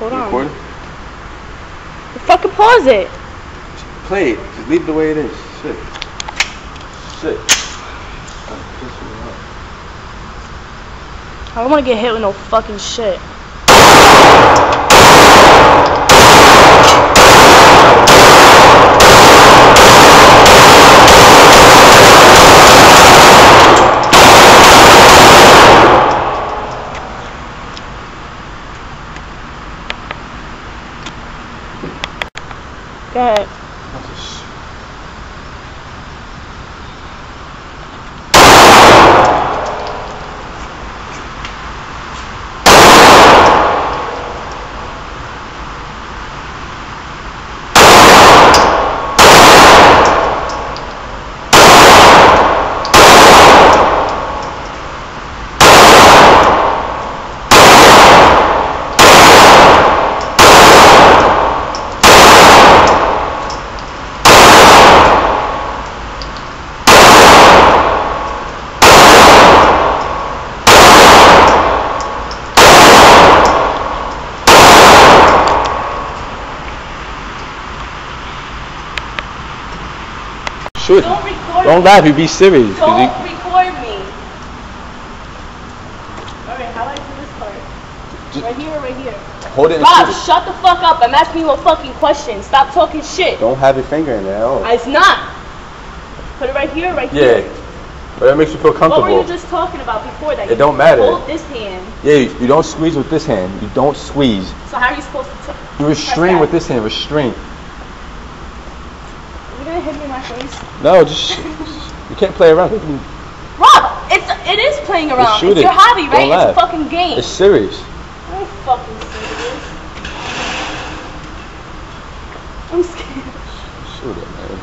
Hold on. Recording? Fucking pause it. Play it. Just leave it the way it is. Shit. Shit. I don't want to get hit with no fucking shit. Go ahead. Shoot. Don't laugh, you be serious. Don't record me. Alright, how do I do this part? Right here or right here? Hold it and Rob, shoot it. shut the fuck up. I'm asking you a fucking question. Stop talking shit. Don't have your finger in there at all. It's not. Put it right here or right here? Yeah. But that makes you feel comfortable. What were you just talking about before that? It don't matter. Hold this hand. Yeah, you don't squeeze with this hand. You don't squeeze. So how are you supposed to... You restrain with this hand. Restrain. You're gonna hit me in my face? No, just you can't play around. Rob, it is playing around. Shoot it's your hobby, right? Don't laugh. It's a fucking game. It's serious. I'm fucking serious. I'm scared. Shoot it, man.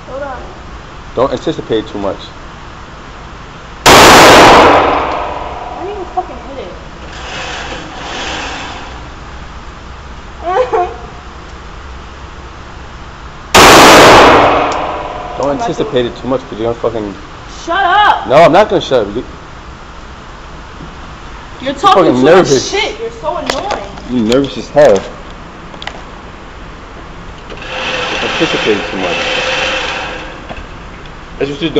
Hold on. Don't anticipate too much. I didn't even fucking hit it. Don't anticipate it too much because you're gonna fucking... Shut up! No, I'm not gonna shut up. You're talking fucking too nervous. much shit. You're so annoying. You're nervous as hell. Anticipating too much. That's what you're doing.